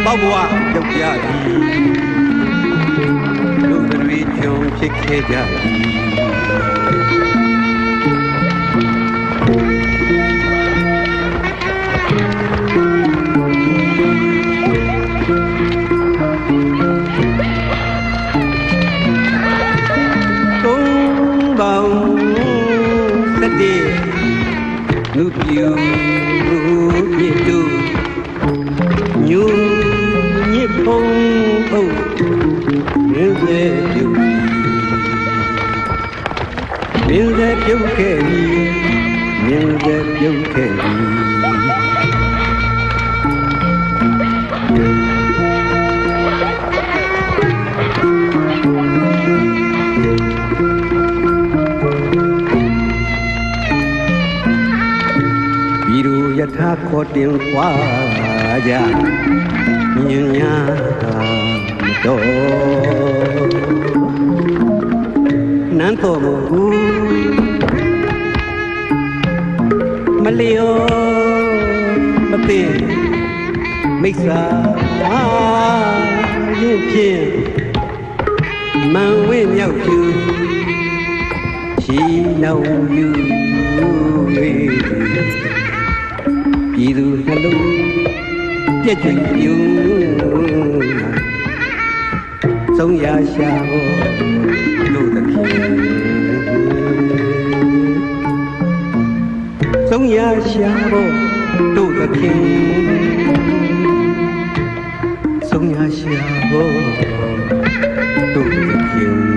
ပေါက်ဘဝရောက်ကြပြီလူတွေကြုံဖြစ်ခဲ့ကြပြီလူပြူမြစ်တူညူညစ်ဖုံးဖို့မြင်းစေပြုမြင်းစေပြုခဲ့ပြီမြင်းစေပြုခဲ့ပြီယထာခေါ်တင်ခွာကြမြင်ညာတော့နန်းတော်မူမလျောမသိမိစ္ဆာရင်ဖြင့်မန်ဝင်းမြောက်ဖြူချီနှောင်ယူပြည်သူနှလုံးပြည့်ကျွင်ပြုဆုံးရရှာလို့တခင်ဆုံးရရှာလို့တခင်ဆုံးရရှာလို့တခင်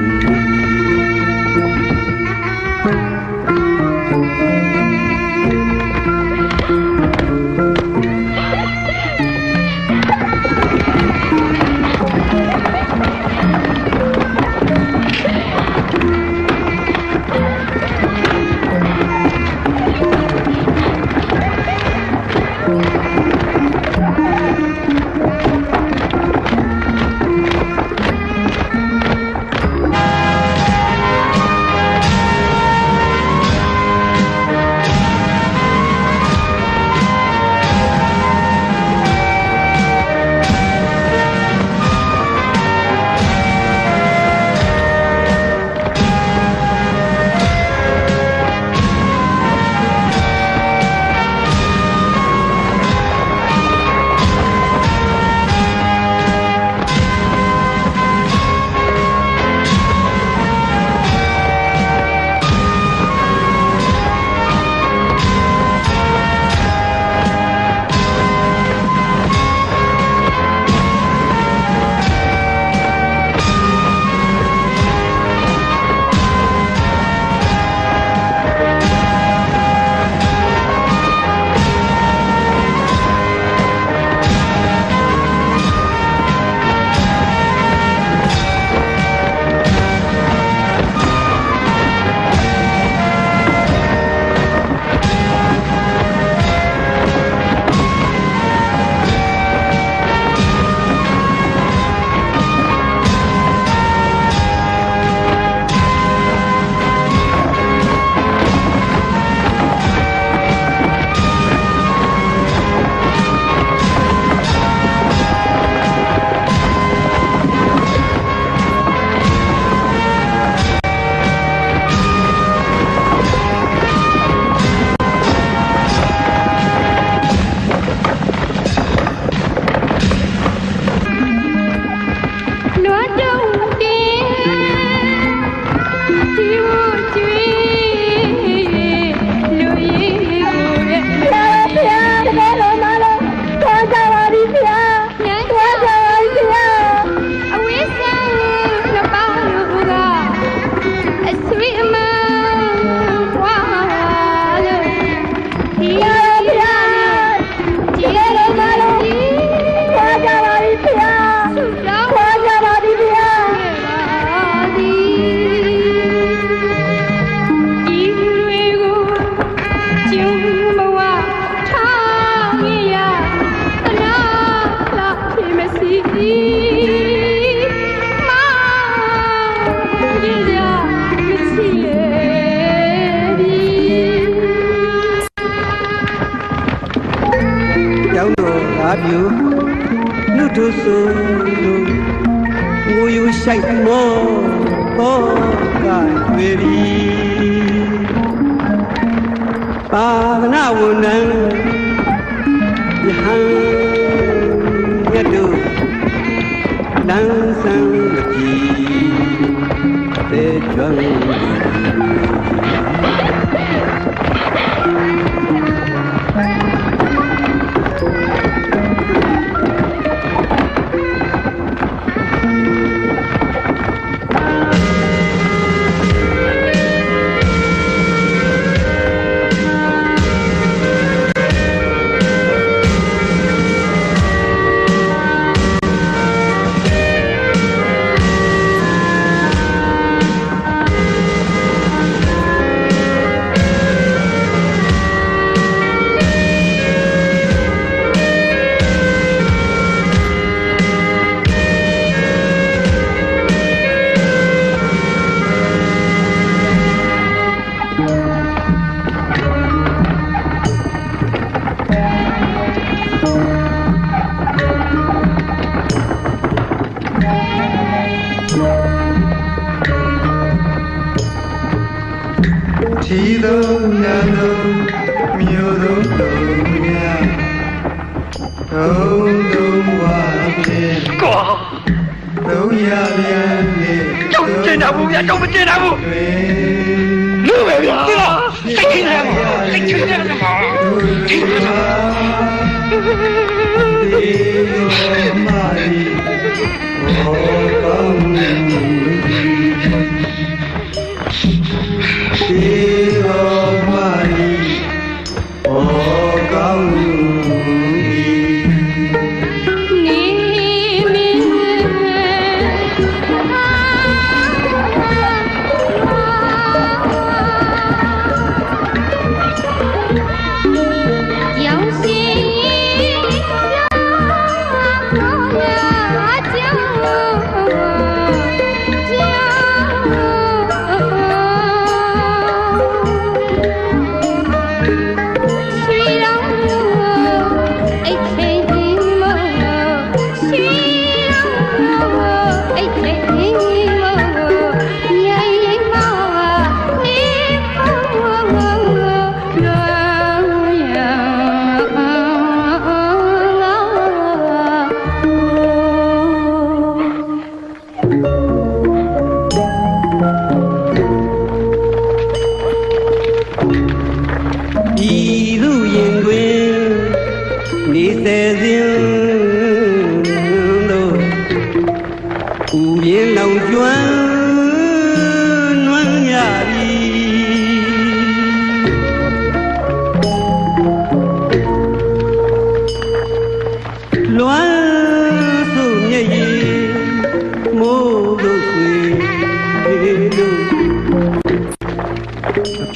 ဆိုင်မောတော့ကတွေ့ပြီပါဝနာဝန်နံယဟန်ရတုလန်းဆန်းမကြည့်တဲ့ကျွမ်းဒီတော့ညတော့မြို့တော့ညတော့ဝါပြေကွာတော့ရပြန်လေတော့ကျင်တာဘူးဗျာတော့မကျင်တာဘူးလူပဲဗျာစိတ်ချင်းရမှာစိတ်ချင်းရမှာဒီမှာဒီမာရီဟောကောင်းဒီတော်မာရီဟောကောင်း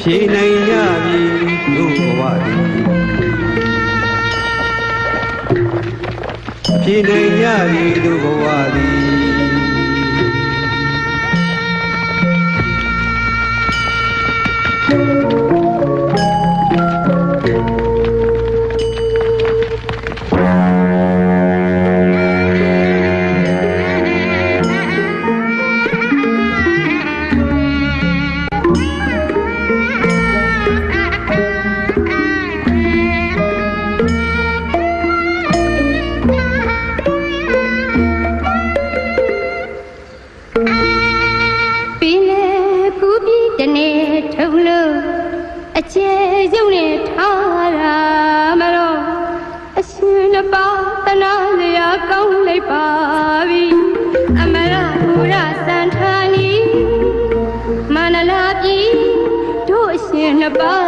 ဖြေနိုင်ရပြီတို့ဘဝသည်ဖြေနိုင်ရပြီတို့ဘဝသည်Bye.